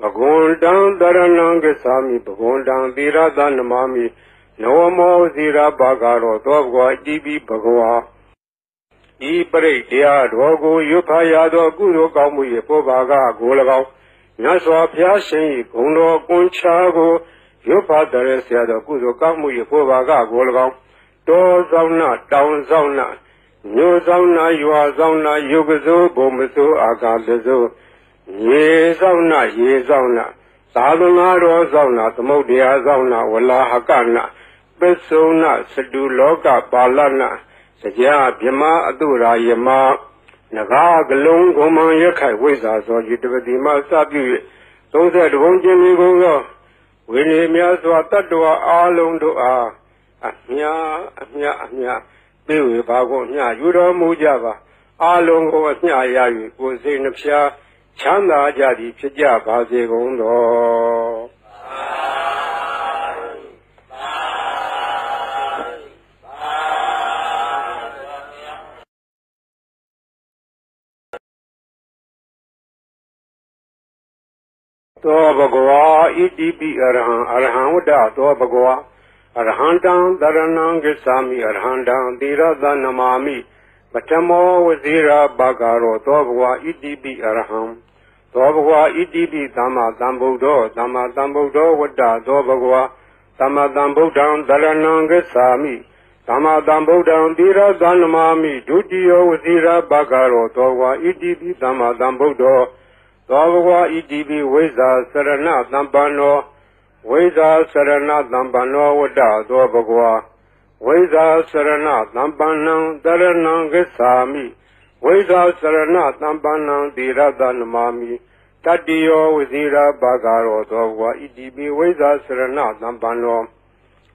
Bhagundam Dharanang Gesami Bhagundam Dhiradanamami Noamo Zira Bagaro Tobagwa Idibi Bhagawa Ipare Dea Dogo Yupayado Guru Kamuye Pobaga Golagao Nyaswa Pyashin Gundo Kunchago Yupadare Siada Guru Kamuye Pobaga Golagao Do Zauna Down Zauna New Zauna Yua Zauna Yugazo Bomazo Agadazo Ye Zauna Saduna Ro Zauna Tamodia Zauna Wala Hakana Besona Sadu Loka Balana Sajia Bima Adura Yama Naga Galung Goma Yakai Weza So Yudima Sabu Those that won't Jimmy go Winnie Miaswa Tatua Along Doa Amia Bill Bago Nya Yuro Mujava Along over Nya Yayu was in a Pia Chanda Jadi Pia Bazi Gondo သောဘဂဝါဣတိပိအရဟံအရဟံဝတ္တသောဘဂဝါအရဟံတံသရဏံဂစ္ဆာမိအရဟံတံသီရသနမာမိပထမောဝဇိရာဘာဂရောသောဘဂဝါဣတိပိအရဟံသောဘဂဝါဣတိပိသမ္မာသမ္ဗုဒ္ဓောသမ္မာသမ္ဗုဒ္ဓောဝတ္တသောဘဂဝါသမ္မာသမ္ဗုဒ္ဓံသရဏံဂစ္ဆာမိသမ္မာသမ္ဗုဒ္ဓံသီရသနမာမိဒုတိယောဝဇိရာဘာဂရောသောဘဂဝါဣတိပိသမ္မာသမ္ဗုဒ္ဓောသောဘဂဝါဣတိပိဝိဇ္ဇာစရဏသမ္ပန္နောဝိဇ္ဇာစရဏသမ္ပန္နောဝတ္တသောဘဂဝါဝိဇ္ဇာစရဏသမ္ပန္နံတရဏံဂစ္ဆာမိဝိဇ္ဇာစရဏသမ္ပန္နံသီရသနမာမိတတ္တိယောဝဇိရာဘာဂရောသောဘဂဝါဣတိပိဝိဇ္ဇာစရဏသမ္ပန္နော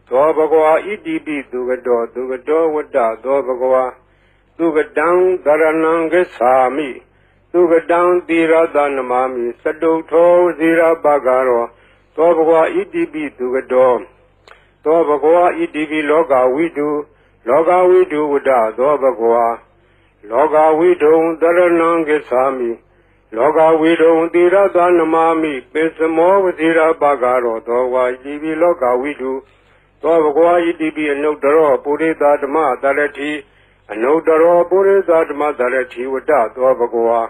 သောဘဂဝါဣတိပိသူကတောဝတ္တသောဘဂဝါသူကတံတရဏံဂစ္ဆာမိသူကတံသီရသနမာမိစတုထောဝဇိရာဘာဂရောသောဘဂဝါဣတိပိသူကတောသောဘဂဝါဣတိပိလောကဝိတုဝတ္တသောဘဂဝါလောကဝိတုံတရဏံဂစ္ဆာမိလောကဝိတုံသီရသနမာမိပိစမောဝဇိရာဘာဂရောသောဘဂဝါဣတိပိလောကဝိတုသောဘဂဝါဣတိပိအနုတ္တရောပုရိသဓမ္မတရတိအနုတ္တရောပုရိသဓမ္မတရတိဝတ္တသောဘဂဝါ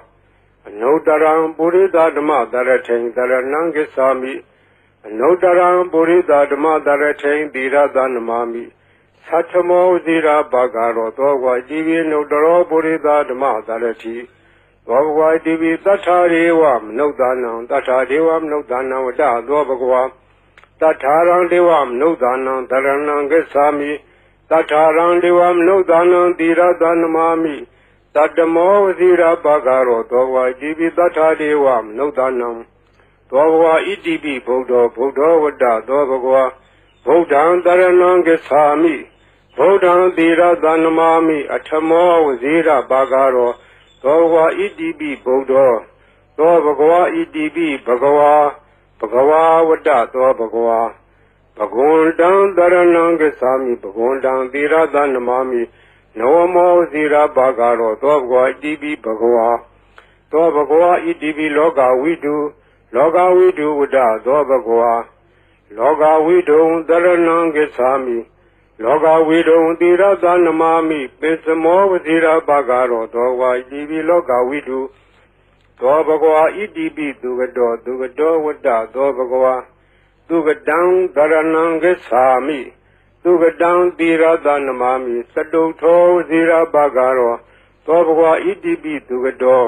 အနုတ္တရံပုရိသဓမ္မတရထိန်တရဏံဂစ္ဆာမိအနုတ္တရံပုရိသဓမ္မတရထိန်သီရသနမာမိသတ္ထမောဝဇိရာဘာဂရောသောဘဂဝါဣတိပိအနုတ္တရောပုရိသဓမ္မတရတိသောဘဂဝါဣတိပိသတ္ထာရေဝမနုဿာနံသတ္ထာဒေဝမနုဿာနံဝတ္တသောဘဂဝါတထာရံဒေဝမနုဿာနံတရဏံဂစ္ဆာမိတထာရံဒေဝမနုဿာနံသီရသနမာမိတတ္တမောဝဇိရာဘာဂရောသောဘဂဝါဣတိပိတထာဒေဝမနုဿာနံသောဘဂဝါဣတိပိဗုဒ္ဓောဝတ္တသောဘဂဝါဗုဒ္ဓံတရဏံဂစ္ဆာမိဗုဒ္ဓံသီရသနမာမိအထမောဝဇိရာဘာဂရောသောဘဂဝါဣတိပိဗုဒ္ဓောသောဘဂဝါဣတိပိဘဂဝါဝတ္တသောဘဂဝါဘဂဝန္တံတရဏံဂစ္ဆာမိဘဂဝန္တံသီရသနမာမိနောမောဇိရာဘာဂရောသောဘဂဝါဣတိပိဘဂဝါသောဘဂဝါဣတိပိလောကဝိတုဝတ္တသောဘဂဝါလောကဝိတုံတရဏံဂစ္ဆာမိလောကဝိတုံသီရသနမာမိပိစမောဝဇိရာဘာဂရောသောဘဂဝါဣတိပိလောကဝိတုသောဘဂဝါဣတိပိသူကတောဝတ္တသောဘဂဝါသူကတံတရဏံဂစ္ဆာမိသူကတံသီရသနမာမိစတုထောဝဇိရာဘာဂရောသောဘဂဝါဣတိပိသူကတော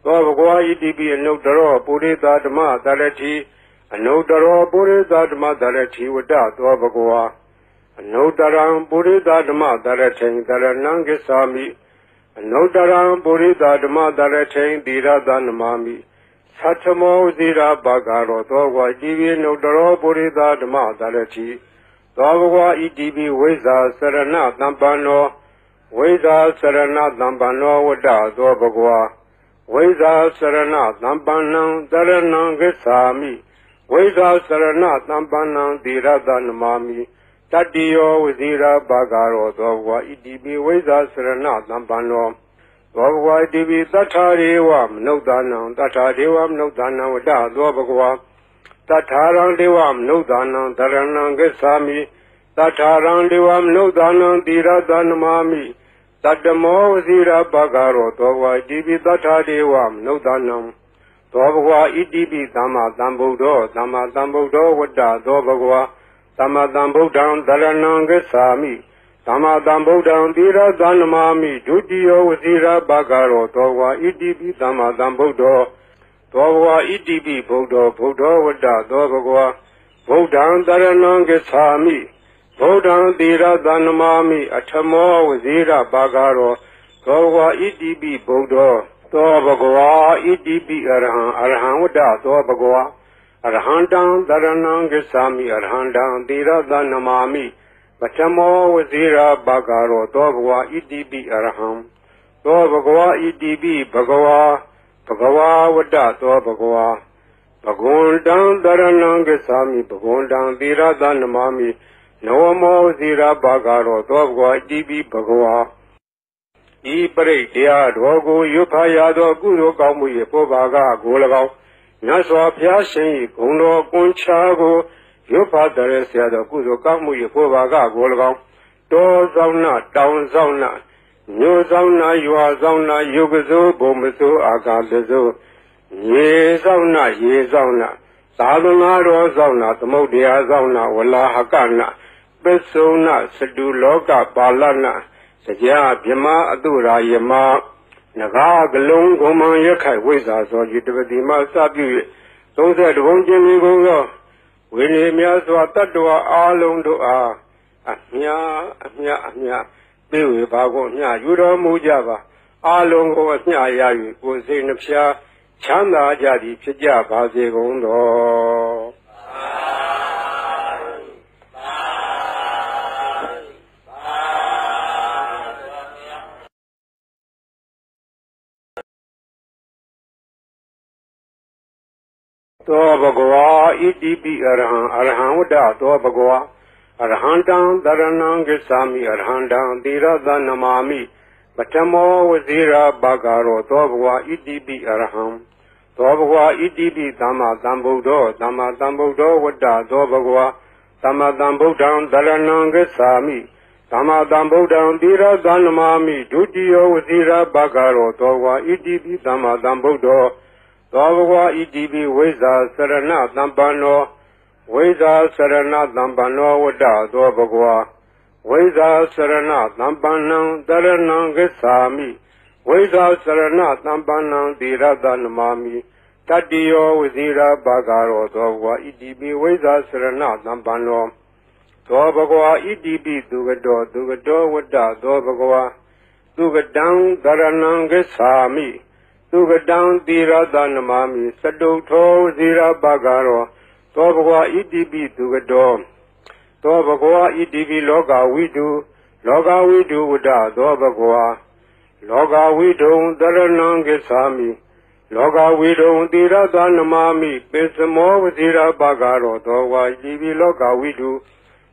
သောဘဂဝါဣတိပိအနုတ္တရောပုရိသဓမ္မတရတိအနုတ္တရောပုရိသဓမ္မတရတိဝတ္တသောဘဂဝါအနုတ္တရံပုရိသဓမ္မတရထိန်တရဏံဂစ္ဆာမိအနုတ္တရံပုရိသဓမ္မတရထိန်သီရသနမာမိသတ္ထမောဝဇိရာဘာဂရောသောဘဂဝါဣတိပိအနုတ္တရောပုရိသဓမ္မတရတိသောဘဂဝါဣတိပိဝိဇ္ဇာစရဏသမ္ပန္နောဝိဇ္ဇာစရဏသမ္ပန္နောဝတ္တသောဘဂဝါဝိဇ္ဇာစရဏသမ္ပန္နံတရဏံဂစ္ဆာမိဝိဇ္ဇာစရဏသမ္ပန္နံသီရသနမာမိတတ္တိယောဝဇိရာဘာဂရောသောဘဂဝါဣတိပိဝိဇ္ဇာစရဏသမ္ပန္နောသောဘဂဝါဣတိပိသတ္ထာရေဝမနုဿာနံသတ္ထာဒေဝမနုဿာနံဝတ္တသောဘဂဝါတထာရံဒေဝမနုဿာနံတရဏံဂစ္ဆာမိတထာရံဒေဝမနုဿာနံသီရသနမာမိတတ္တမောဝဇိရာဘာဂရောသောဘဂဝါဣတိပိတထာဒေဝမနုဿာနံသောဘဂဝါဣတိပိသမ္မာသမ္ဗုဒ္ဓောဝတ္တသောဘဂဝါသမ္မာသမ္ဗုဒ္ဓံတရဏံဂစ္ဆာမိသမ္မာသမ္ဗုဒ္ဓံသီရသနမာမိဒုတိယောဝဇိရာဘာဂရောသောဘဂဝါဣတိပိသမ္မာသမ္ဗုဒ္ဓောသောဘဂဝါဣတိပိဗုဒ္ဓောဝတ္တသောဘဂဝါဗုဒ္ဓံတရဏံဂစ္ဆာမိဗုဒ္ဓံသီရသနမာမိအထမောဝဇိရာဘာဂရောသောဘဂဝါဣတိပိဗုဒ္ဓောသောဘဂဝါဣတိပိအရဟံဝတ္တသောဘဂဝါအရဟံတံတရဏံဂစ္ဆာမိအရဟံတံသီရသနမာမိပထမောဝဇိရာဘာဂရောသောဘဂဝါဣတိပိအရဟံသောဘဂဝါဣတိပိဘဂဝါဝတ္တသောဘဂဝါဘဂဝန္တံတရဏံဂစ္ဆာမိဘဂဝန္တံသီရသနမာမိနောမောဝဇိရာဘာဂရောသောဘဂဝါဣတိပိဘဂဝါဤပရိတရားတော်ကိုရွတ်ဖာရသောကုသိုလ်ကောင်းမှု၏ပေါ်ပါကကို၎င်း မြတ်စွာဘုရားရှင်၏ဂုဏ်တော်ကွန်ချာကိုရွတ်ဖတ်တဲ့ဆရာတော်ကုသိုလ်ကောင်းမှု၏ဖို့ဘာကကို၎င်းတောဆောင်နာတောင်ဆောင်နာမြို့ဆောင်နာရွာဆောင်နာယုတ်ကစိုးဘုံမစိုးအာကာသစိုးရေဆောင်နာရေဆောင်နာသာသနာတော်ဆောင်နာသမုဒ္ဒရာဆောင်နာဝလာဟကနာပစ္စုနာစတုလောကပါဠနာစကြာဗြဟ္မာအတုရာယမနဂါကလုံးဂုံမံရခိုက်ဝိဇ္ဇာသောယတပတိမစပြု၍32ဘုံကျင်းပြီးကုန်သောဝိနည်းများစွာတတ္တဝါအားလုံးတို့အားအမြပေးဝေပါကုန်အမြယူတော်မူကြပါအားလုံးကိုအမြရ၍ကိုယ်စိတ်နှဖျားချမ်းသာကြသည်ဖြစ်ကြပါစေကုန်တော်သောဘဂဝါဣတိပိအရဟံဝတ္တသောဘဂဝါအရဟံတံတရဏံဂစ္ဆာမိအရဟံတံသီရသနမာမိပထမောဝဇိရာဘဂရောသောဘဂဝါဣတိပိအရဟံသောဘဂဝါဣတိပိသမ္မာသမ္ဗုဒ္ဓောသမ္မာသမ္ဗုဒ္ဓောဝတ္တသောဘဂဝါသမ္မာသမ္ဗုဒ္ဓံတရဏံဂစ္ဆာမိသမ္မာသမ္ဗုဒ္ဓံသီရသနမာမိဒုတိယဝဇိရာဘဂရောသောဘဂဝါဣတိပိသမ္မာသမ္ဗုဒ္ဓောသောဘဂဝါဣတိပိဝိဇ္ဇာစရဏသမ္ပန္နောဝိဇ္ဇာစရဏသမ္ပန္နောဝတ္တသောဘဂဝါဝိဇ္ဇာစရဏသမ္ပန္နံတရဏံဂစ္ဆာမိဝိဇ္ဇာစရဏသမ္ပန္နံသီရသနမာမိတတ္တိယောဝဇိရာဘာဂရောသောဘဂဝါဣတိပိဝိဇ္ဇာစရဏသမ္ပန္နောသောဘဂဝါဣတိပိသူကတောဝတ္တသောဘဂဝါသူကတံတရဏံဂစ္ဆာမိသူကတံသီရသနမာမိစတုထောဝဇိရာဘာဂရောသောဘဂဝါဣတိပိသူကတောသောဘဂဝါဣတိပိလောကဝိတုဝတ္တသောဘဂဝါလောကဝိတုံတရဏံဂစ္ဆာမိလောကဝိတုံသီရသနမာမိပိစမောဝဇိရာဘာဂရောသောဘဂဝါဣတိပိလောကဝိတု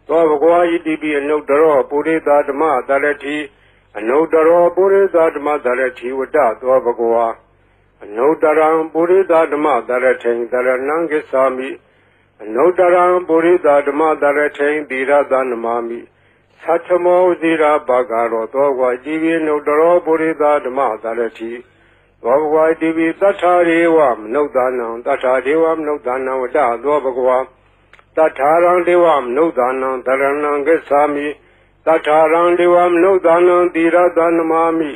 သောဘဂဝါဣတိပိအနုတ္တရောပုရိသဓမ္မတရတိအနုတ္တရောပုရိသဓမ္မတရတိဝတ္တသောဘဂဝါအနုတ္တရံပုရိသဓမ္မတရထိံတရဏံဂစ္ဆာမိအနုတ္တရံပုရိသဓမ္မတရထိံသီရသနမာမိသတ္ထမောဇိရာဘာဂရောသောဘဂဝါဣတိပိအနုတ္တရောပုရိသဓမ္မတရတိသောဘဂဝါဣတိပိသတ္ထာရေဝမနုဿာနံသတ္ထာဒေဝမနုဿာနံဝတ္တသောဘဂဝါသတ္ထာရံဒေဝမနုဿာနံတရဏံဂစ္ဆာမိသတ္ထာရံဒေဝမနုဿာနံသီရသနမာမိ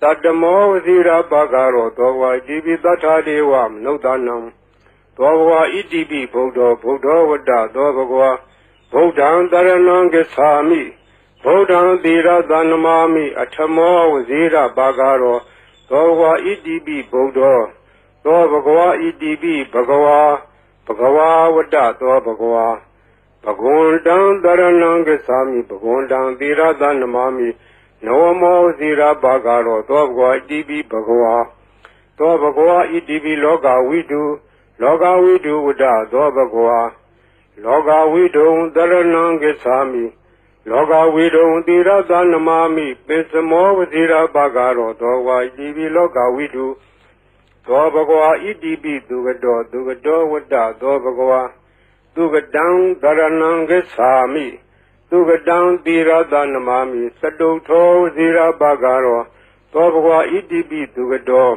တတ္တမောဝဇိရာဘာဂရောသောဘဂဝါဣတိပိသတ္ထာဒေဝမနုဿာနံသောဘဂဝါဣတိပိဗုဒ္ဓောဝတ္တသောဘဂဝါဗုဒ္ဓံတရဏံဂစ္ဆာမိဗုဒ္ဓံသီရသနမာမိအထမောဝဇိရာဘာဂရောသောဘဂဝါဣတိပိဗုဒ္ဓောသောဘဂဝါဣတိပိဘဂဝါဝတ္တသောဘဂဝါဘဂဝန္တံတရဏံဂစ္ဆာမိဘဂဝန္တံသီရသနမာမိနဝမောဝဇိရာဘာဂရောသောဘဂဝါဣတိပိဘဂဝါသောဘဂဝါဣတိပိလောကဝိတုဝတ္တသောဘဂဝါလောကဝိတုံတရဏံဂစ္ဆာမိလောကဝိတုံသီရသနမာမိပိစမောဝဇိရာဘာဂရောသောဘဂဝါဣတိပိလောကဝိတုသောဘဂဝါဣတိပိသူကတောဝတ္တသောဘဂဝါသူကတံတရဏံဂစ္ဆာမိသူကတံသီရသနမာမိစတုထောဝဇိရာဘာဂရောသောဘဂဝါဣတိပိသူကတော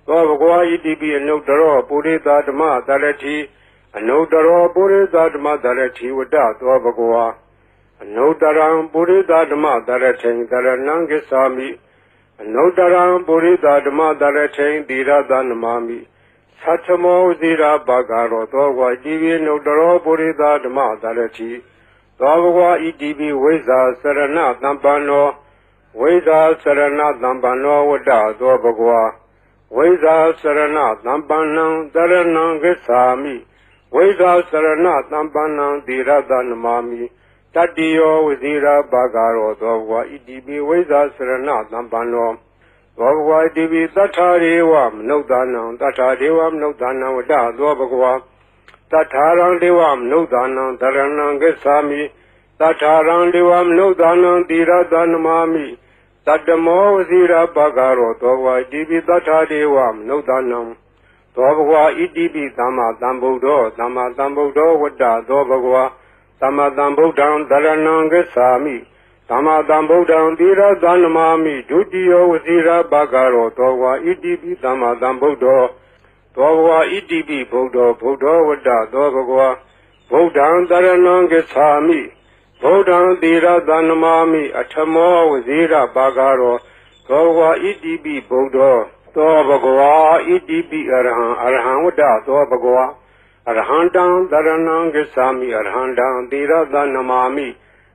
သောဘဂဝါဣတိပိအနုတ္တရောပုရိသဓမ္မတရတိအနုတ္တရောပုရိသဓမ္မတရတိဝတ္တသောဘဂဝါအနုတ္တရံပုရိသဓမ္မတရထိံတရဏံဂစ္ဆာမိအနုတ္တရံပုရိသဓမ္မတရထိံသီရသနမာမိသတ္ထမောဇိရာဘာဂရောသောဘဂဝါဣတိပိအနုတ္တရောပုရိသဓမ္မတရတိသောဘဂဝါဣတိပိဝိဇ္ဇာစရဏသမ္ပန္နောဝိဇ္ဇာစရဏသမ္ပန္နောဝတ္တသောဘဂဝါဝိဇ္ဇာစရဏသမ္ပန္နံတရဏံဂစ္ဆာမိဝိဇ္ဇာစရဏသမ္ပန္နံသီရသနမာမိတတ္တိယောဝဇိရာဘာဂရောသောဘဂဝါဣတိပိဝိဇ္ဇာစရဏသမ္ပန္နောသောဘဂဝါဣတိပိသတ္ထာရေဝမနုဿာနံသတ္ထာဒေဝမနုဿာနံဝတ္တသောဘဂဝါသတ္ထာရံဒေဝမနုဿာနံတရဏံဂစ္ဆာမိသတ္ထာရံဒေဝမနုဿာနံသီရသနမာမိတတ္တမောဝဇိရာဘာဂရောသောဘဂဝါဣတိပိသတ္ထာဒေဝမနုဿာနံ သောဘဂဝါဣတိပိသမ္မာသမ္ဗုဒ္ဓောသမ္မာသမ္ဗုဒ္ဓောဝတ္တသောဘဂဝါသမ္မာသမ္ဗုဒ္ဓံတရဏံဂစ္ဆာမိသမ္မာသမ္ဗုဒ္ဓံသီရသနမာမိဒုတိယဝစီရဘဂရောသောဘဂဝါဣတိပိသမ္မာသမ္ဗုဒ္ဓောသောဘဂဝါဣတိပိဗုဒ္ဓောဗုဒ္ဓောဝတ္တသောဘဂဝါဗုဒ္ဓံတရဏံဂစ္ဆာမိဗုဒ္ဓံသီရသနမာမိအထမောဝစီရဘဂရောသောဘဂဝါဣတိပိဗုဒ္ဓောသောဘဂဝါဣတိပိအရဟံအရဟံဝတ္တသောဘဂဝါအရဟံတံတရဏံဂစ္ဆာမိအရဟံတံသီရသနမာမိ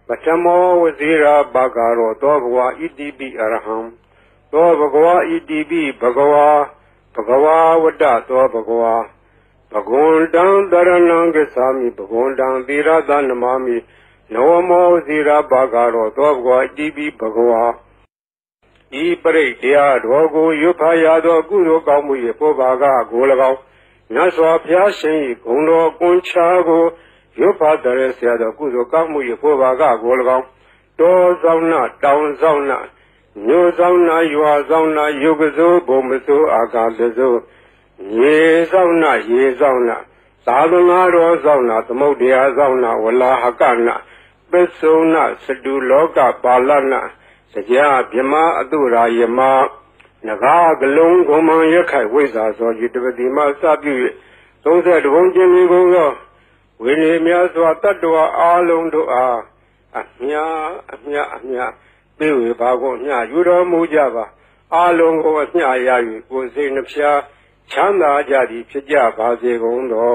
ပထမောဝစီရဘဂရောသောဘဂဝါဣတိပိအရဟံသောဘဂဝါဣတိပိဘဂဝါဘဂဝါဝတ္တသောဘဂဝါဘဂဝန္တံတရဏံဂစ္ဆာမိဘဂဝန္တံသီရသနမာမိနောမောဝစီရဘဂရောသောဘဂဝါဣတိပိဘဂဝါဤပရိတရားတော်ကိုရွတ်ဖတ်ရသောကုသိုလ်ကောင်းမှု၏ပုဗ္ဗာကကို၎င်းမြတ်စွာဘုရားရှင်၏ဂုဏ်တော်ကွန်ချာကိုရွတ်ဖတ်တဲ့ဆရာတော်ကုသိုလ်ကောင်းမှု၏ပုဗ္ဗာကကို၎င်းတောဆောင်နာတောင်ဆောင်နာမြို့ဆောင်နာရွာဆောင်နာယုတ်ကစိုးဘုံမစိုးအာကာသစိုးရေဆောင်နာရေဆောင်နာသာသနာတော်ဆောင်နာသမုဒ္ဒရာဆောင်နာဝလာဟကနာပစ္စုနာစတုလောကပါဠနာတရားဗြဟ္မာအတုရာယမနဂါကလုံးဂုံမံရခိုင်ဝိဇ္ဇာသောယတပတိမစပြု၍30ဘုံကျင်လေးကိုသောဝိနည်းများစွာတတ္တဝါအားလုံးတို့အားအမြပြေဝေပါကုန်မြယူတော်မူကြပါအားလုံးကိုအမြရ၍ကိုယ်စိတ်နှဖျားချမ်းသာကြသည်ဖြစ်ကြပါစေကုန်သော